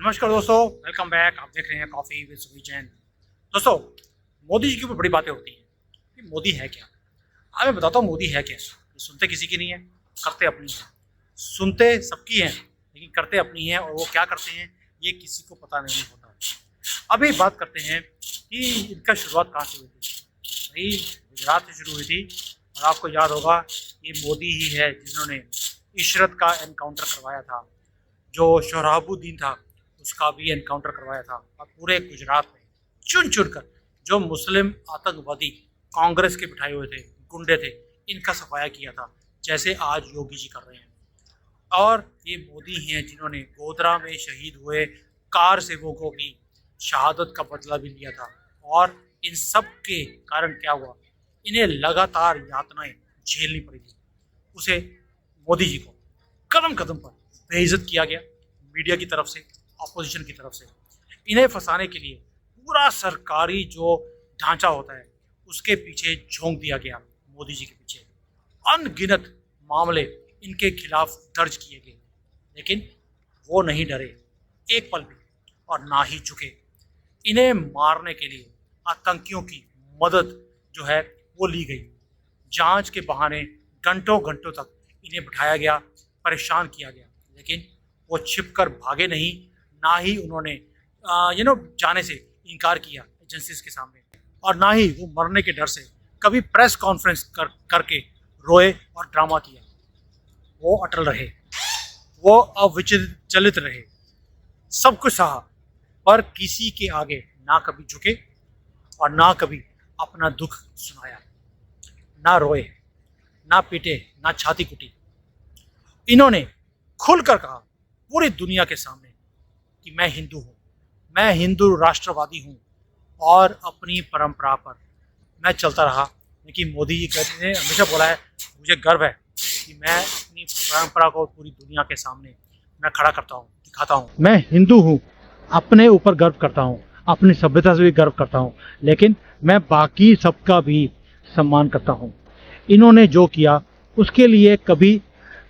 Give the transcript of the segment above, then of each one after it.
नमस्कार दोस्तों, welcome back. आप देख रहे हैं कॉफ़ी विद सुबीर जैन। दोस्तों, मोदी जी के ऊपर बड़ी बातें होती हैं कि मोदी है क्या। आज मैं बताता हूँ मोदी है क्या। ये सुनते किसी की नहीं है, करते अपनी है। सुनते सबकी हैं लेकिन करते अपनी हैं, और वो क्या करते हैं ये किसी को पता नहीं होता। अभी बात करते हैं कि इनका शुरुआत कहाँ से हुई थी। भाई गुजरात से शुरू हुई थी, और आपको याद होगा ये मोदी ही है जिन्होंने इशरत का एनकाउंटर करवाया था, जो शोहराबुद्दीन था उसका भी एनकाउंटर करवाया था, और पूरे गुजरात में चुन चुन कर जो मुस्लिम आतंकवादी कांग्रेस के बिठाए हुए थे, गुंडे थे, इनका सफाया किया था, जैसे आज योगी जी कर रहे हैं। और ये मोदी ही हैं जिन्होंने गोधरा में शहीद हुए कार सेवकों की शहादत का बदला भी लिया था। और इन सब के कारण क्या हुआ, इन्हें लगातार यातनाएं झेलनी पड़ी थी। उसे मोदी जी को कदम कदम पर बेइज्जत किया गया, मीडिया की तरफ से, अपोजिशन की तरफ से। इन्हें फंसाने के लिए पूरा सरकारी जो ढांचा होता है उसके पीछे झोंक दिया गया। मोदी जी के पीछे अनगिनत मामले इनके खिलाफ दर्ज किए गए, लेकिन वो नहीं डरे एक पल भी, और ना ही झुके। इन्हें मारने के लिए आतंकियों की मदद जो है वो ली गई। जांच के बहाने घंटों घंटों तक इन्हें बिठाया गया, परेशान किया गया, लेकिन वो छिप कर भागे नहीं। ना ही उन्होंने जाने से इनकार किया एजेंसीज के सामने, और ना ही वो मरने के डर से कभी प्रेस कॉन्फ्रेंस करके रोए और ड्रामा किया। वो अटल रहे, वो अविचलित रहे, सब कुछ सहा, पर किसी के आगे ना कभी झुके और ना कभी अपना दुख सुनाया। ना रोए, ना पीटे, ना छाती कुटी। इन्होंने खुलकर कहा पूरी दुनिया के सामने कि मैं हिंदू हूँ, मैं हिंदू राष्ट्रवादी हूँ, और अपनी परंपरा पर मैं चलता रहा। लेकिन मोदी जी ने हमेशा बोला है, मुझे गर्व है कि मैं अपनी परंपरा को पूरी दुनिया के सामने मैं खड़ा करता हूँ, दिखाता हूँ। मैं हिंदू हूँ, अपने ऊपर गर्व करता हूँ, अपनी सभ्यता से भी गर्व करता हूँ, लेकिन मैं बाकी सबका भी सम्मान करता हूँ। इन्होंने जो किया उसके लिए कभी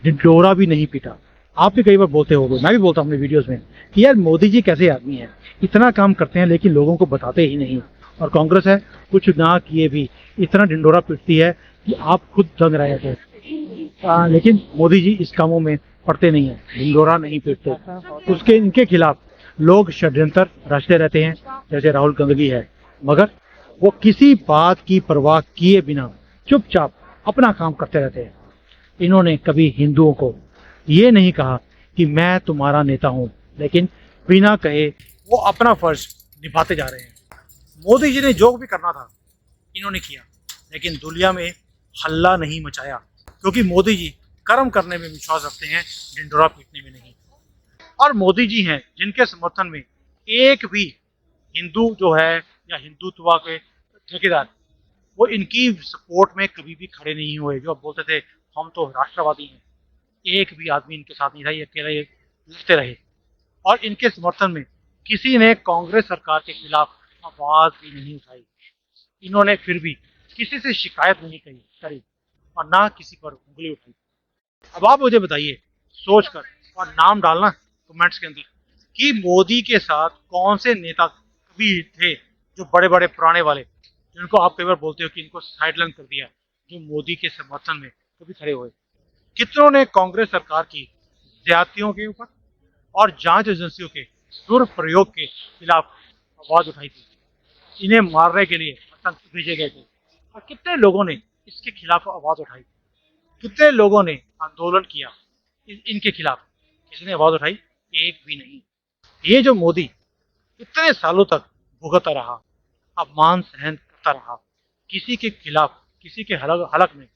ढिंढोरा भी नहीं पीटा। आप भी कई बार बोलते होंगे, मैं भी बोलता हूँ अपने वीडियोस में कि यार मोदी जी कैसे आदमी हैं, इतना काम करते हैं लेकिन लोगों को बताते ही नहीं। और कांग्रेस है, कुछ ना किए भी इतना ढिंढोरा पीटती है कि आप खुद दंग रहे थे। लेकिन मोदी जी इस कामों में पड़ते नहीं है, ढिंढोरा नहीं पीटते। उसके इनके खिलाफ लोग षड्यंत्र रचते रहते हैं, जैसे राहुल गांधी है, मगर वो किसी बात की परवाह किए बिना चुपचाप अपना काम करते रहते हैं। इन्होंने कभी हिंदुओं को ये नहीं कहा कि मैं तुम्हारा नेता हूं, लेकिन बिना कहे वो अपना फर्ज निभाते जा रहे हैं। मोदी जी ने जो भी करना था इन्होंने किया, लेकिन दुनिया में हल्ला नहीं मचाया, क्योंकि मोदी जी कर्म करने में विश्वास रखते हैं, ढिंढोरा पीटने में नहीं। और मोदी जी हैं जिनके समर्थन में एक भी हिंदू जो है या हिंदुत्व के ठेकेदार, वो इनकी सपोर्ट में कभी भी खड़े नहीं हुए। जो बोलते थे हम तो राष्ट्रवादी हैं, एक भी आदमी इनके साथ नहीं था, ये अकेले लड़ते रहे। और इनके समर्थन में किसी ने कांग्रेस सरकार के खिलाफ आवाज भी नहीं उठाई। इन्होंने फिर भी किसी से शिकायत नहीं करी और ना किसी पर उंगली उठाई। अब आप मुझे बताइए सोचकर, और नाम डालना कमेंट्स के अंदर, कि मोदी के साथ कौन से नेता कभी थे जो बड़े बड़े पुराने वाले, जिनको आप कई बार बोलते हो कि इनको साइडलाइन कर दिया, जो मोदी के समर्थन में कभी खड़े हुए। कितनों ने कांग्रेस सरकार की ज्यादतियों के ऊपर और जांच एजेंसियों के दुरुपयोग के खिलाफ आवाज उठाई थी। इन्हें मारने के लिए आतंक भेजे गए थे, और कितने लोगों ने इसके खिलाफ आवाज उठाई, कितने लोगों ने आंदोलन किया इनके खिलाफ। किसने आवाज उठाई? एक भी नहीं। ये जो मोदी इतने सालों तक भुगतता रहा, अपमान सहन करता रहा, किसी के खिलाफ, किसी के हलक में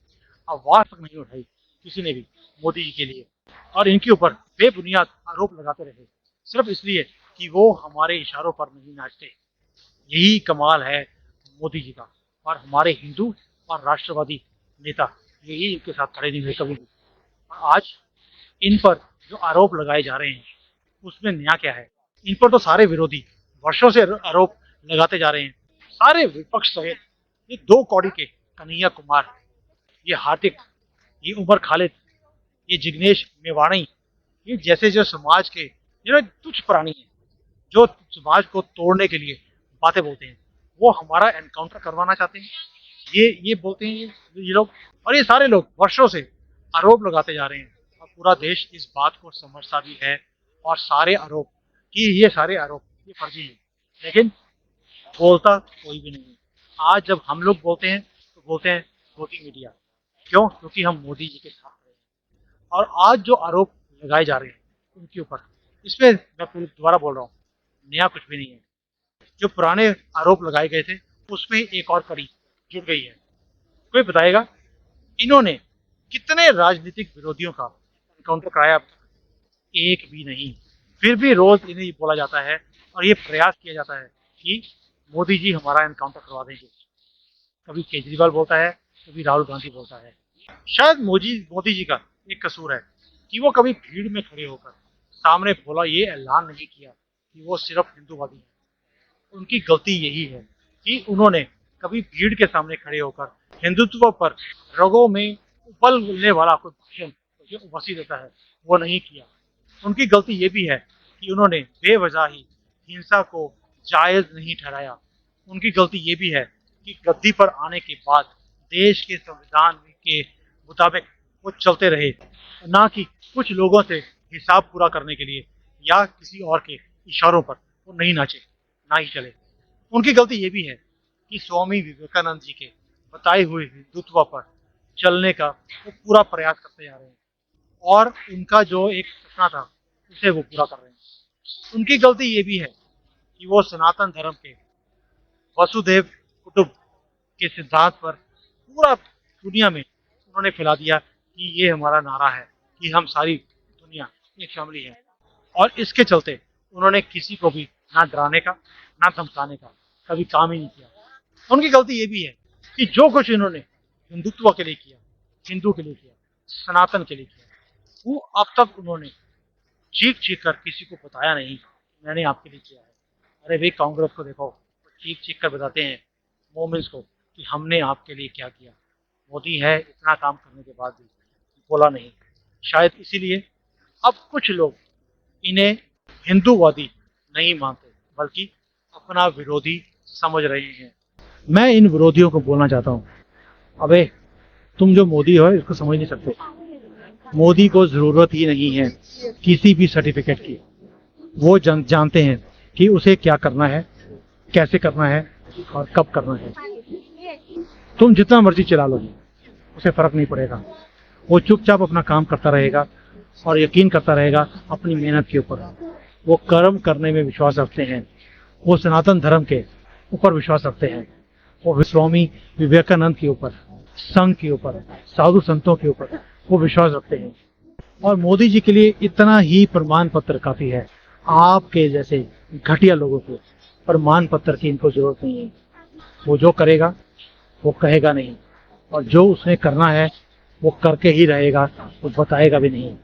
आवाज तक नहीं उठाई किसी ने भी मोदी जी के लिए, और इनके ऊपर बेबुनियाद आरोप लगाते रहे, सिर्फ इसलिए कि वो हमारे इशारों पर नहीं नाचते। यही कमाल है मोदी जी का। और हमारे हिंदू और राष्ट्रवादी नेता यही इनके साथ खड़े नहीं हुए कभी भी। और आज इन पर जो आरोप लगाए जा रहे हैं उसमें नया क्या है? इन पर तो सारे विरोधी वर्षों से आरोप लगाते जा रहे हैं, सारे विपक्ष सहित। ये दो कौड़ी के कन्हैया कुमार, ये हार्दिक, ये उमर खालिद, ये जिग्नेश मेवाणी, ये जैसे जो समाज के तुच्छ प्राणी हैं, जो समाज को तोड़ने के लिए बातें बोलते हैं, वो हमारा एनकाउंटर करवाना चाहते हैं। ये बोलते हैं ये लोग, और ये सारे लोग वर्षों से आरोप लगाते जा रहे हैं और पूरा देश इस बात को समझता भी है, और सारे आरोप कि ये सारे आरोप ये फर्जी है, लेकिन बोलता कोई भी नहीं है। आज जब हम लोग बोलते हैं तो बोलते हैं मोदी मीडिया, क्यों? क्योंकि हम मोदी जी के साथ हैं। और आज जो आरोप लगाए जा रहे हैं उनके ऊपर, इसमें मैं फिर दोबारा बोल रहा हूँ, नया कुछ भी नहीं है। जो पुराने आरोप लगाए गए थे उसमें एक और कड़ी जुड़ गई है। कोई बताएगा इन्होंने कितने राजनीतिक विरोधियों का एनकाउंटर कराया? एक भी नहीं। फिर भी रोज इन्हें बोला जाता है और ये प्रयास किया जाता है कि मोदी जी हमारा एनकाउंटर करवा देंगे। कभी केजरीवाल बोलता है, कभी राहुल गांधी बोलता है। शायद मोदी जी का एक कसूर है कि वो कभी भीड़ में खड़े होकर सामने बोला, ये ऐलान नहीं किया कि वो सिर्फ हिंदूवादी है। उनकी गलती यही है कि उन्होंने कभी भीड़ के सामने खड़े होकर हिंदुत्व पर रगों में उबलने वाला कोई भाषण जो वसी देता है वो नहीं किया। उनकी गलती ये भी है कि उन्होंने बेवजह ही हिंसा को जायज नहीं ठहराया। उनकी गलती ये भी है कि गद्दी पर आने के बाद देश के संविधान के मुताबिक वो चलते रहे, ना कि कुछ लोगों से हिसाब पूरा करने के लिए या किसी और के इशारों पर वो नहीं नाचे, ना ही चले। उनकी गलती ये भी है कि स्वामी विवेकानंद जी के बताए हुए हिंदुत्व पर चलने का वो पूरा प्रयास करते जा रहे हैं, और उनका जो एक सपना था उसे वो पूरा कर रहे हैं। उनकी गलती ये भी है कि वो सनातन धर्म के वसुदेव कुटुंब के सिद्धांत पर पूरा दुनिया में उन्होंने फैला दिया कि ये हमारा नारा है कि हम सारी दुनिया एक फैमिली है, और इसके चलते उन्होंने किसी को भी ना डराने का ना धमकाने का कभी काम ही नहीं किया। उनकी गलती ये भी है कि जो कुछ इन्होंने हिंदुत्व के लिए किया, हिंदू के लिए किया, सनातन के लिए किया, वो अब तक उन्होंने चीख चीख कर किसी को बताया नहीं मैंने आपके लिए किया है। अरे भाई, कांग्रेस को देखो, चीख चीख कर बताते हैं मोमिन्स को कि हमने आपके लिए क्या किया। मोदी है, इतना काम करने के बाद भी बोला नहीं। शायद इसीलिए अब कुछ लोग इन्हें हिंदूवादी नहीं मानते, बल्कि अपना विरोधी समझ रहे हैं। मैं इन विरोधियों को बोलना चाहता हूँ, अबे तुम जो मोदी हो इसको समझ नहीं सकते। मोदी को जरूरत ही नहीं है किसी भी सर्टिफिकेट की। वो जानते हैं कि उसे क्या करना है, कैसे करना है और कब करना है। तुम जितना मर्जी चला लो, उसे फर्क नहीं पड़ेगा। वो चुपचाप अपना काम करता रहेगा और यकीन करता रहेगा अपनी मेहनत के ऊपर। वो कर्म करने में विश्वास रखते हैं, वो सनातन धर्म के ऊपर विश्वास रखते हैं, वो स्वामी विवेकानंद के ऊपर, संघ के ऊपर, साधु संतों के ऊपर वो विश्वास रखते हैं। और मोदी जी के लिए इतना ही प्रमाण पत्र काफी है। आपके जैसे घटिया लोगों को प्रमाण पत्र की इनको जरूरत नहीं है। वो जो करेगा वो कहेगा नहीं, और जो उसने करना है वो करके ही रहेगा, वो बताएगा भी नहीं।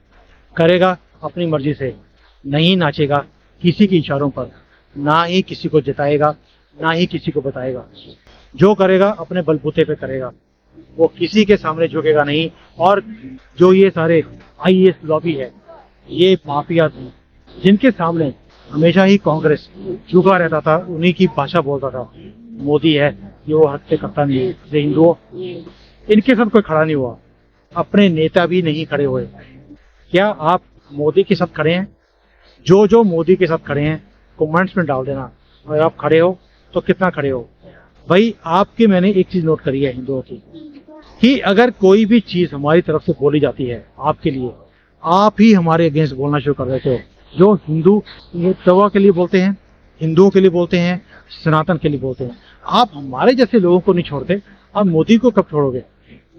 करेगा अपनी मर्जी से, नहीं नाचेगा किसी के इशारों पर, ना ही किसी को जिताएगा, ना ही किसी को बताएगा। जो करेगा अपने बलबूते पे करेगा, वो किसी के सामने झुकेगा नहीं। और जो ये सारे आईएएस लॉबी है, ये माफिया थे जिनके सामने हमेशा ही कांग्रेस झुका रहता था, उन्हीं की भाषा बोलता था। मोदी है कि वो हत्या करता नहीं है, हिंदुओं इनके साथ कोई खड़ा नहीं हुआ, अपने नेता भी नहीं खड़े हुए। क्या आप मोदी के साथ खड़े हैं? जो मोदी के साथ खड़े हैं कमेंट्स में डाल देना, और आप खड़े हो तो कितना खड़े हो। भाई, आपकी मैंने एक चीज नोट करी है हिंदुओं की, कि अगर कोई भी चीज हमारी तरफ से बोली जाती है आपके लिए, आप ही हमारे अगेंस्ट बोलना शुरू कर देते हो। जो हिंदू तवा के लिए बोलते हैं, हिंदुओं के लिए बोलते हैं, सनातन के लिए बोलते हैं, आप हमारे जैसे लोगों को नहीं छोड़ते। आप मोदी को कब छोड़ोगे?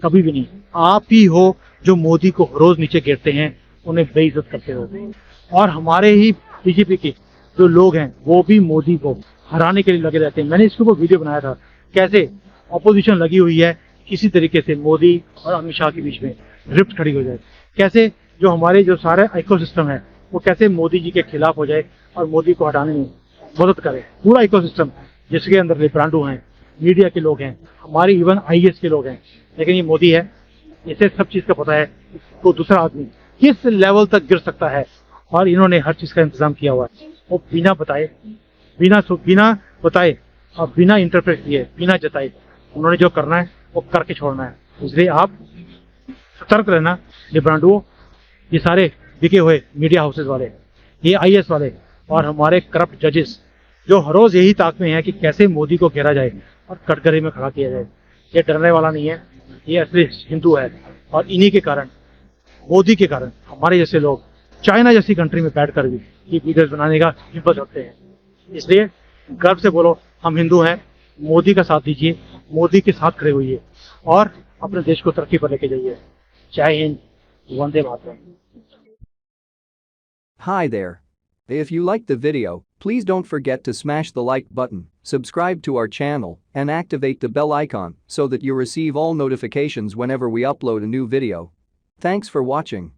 कभी भी नहीं। आप ही हो जो मोदी को रोज नीचे गिरते हैं, उन्हें बेइज्जत करते हो। और हमारे ही बीजेपी के जो लोग हैं वो भी मोदी को हराने के लिए लगे रहते हैं। मैंने इसके ऊपर वीडियो बनाया था, कैसे ऑपोजिशन लगी हुई है किसी तरीके से मोदी और अमित शाह के बीच में रिफ्ट खड़ी हो जाए, कैसे जो हमारे जो सारे इकोसिस्टम है वो कैसे मोदी जी के खिलाफ हो जाए और मोदी को हटाने में मदद करे। पूरा इकोसिस्टम जिसके अंदर लिब्रांडो हैं, मीडिया के लोग हैं, हमारे इवन आईएएस के लोग हैं, लेकिन ये मोदी है, इसे सब चीज का पता है तो दूसरा आदमी किस लेवल तक गिर सकता है, और इन्होंने हर चीज का इंतजाम किया हुआ है। वो बिना बताए और बिना इंटरप्रेट किए, बिना जताए उन्होंने जो करना है वो करके छोड़ना है। इसलिए आप सतर्क रहना। ये ब्रांडुओं, ये सारे बिके हुए मीडिया हाउसेज वाले, ये आईएएस वाले और हमारे करप्ट जजेस जो हर रोज यही ताक में है कि कैसे मोदी को घेरा जाए और कटघरे में खड़ा किया जाए। ये डरने वाला नहीं है, ये असली हिंदू है। और इन्हीं के कारण, मोदी के कारण हमारे जैसे लोग चाइना जैसी कंट्री में बैठकर भी ये वीडियोस बनाने का हिम्मत रखते हैं। इसलिए गर्व से बोलो, हम हिंदू हैं। मोदी का साथ दीजिए, मोदी के साथ खड़े होइए और अपने देश को तरक्की पर लेके जाइए। जय Hind, Vande Mataram. Hi there. If you liked the video, please don't forget to smash the like button, subscribe to our channel, and activate the bell icon so that you receive all notifications whenever we upload a new video. Thanks for watching.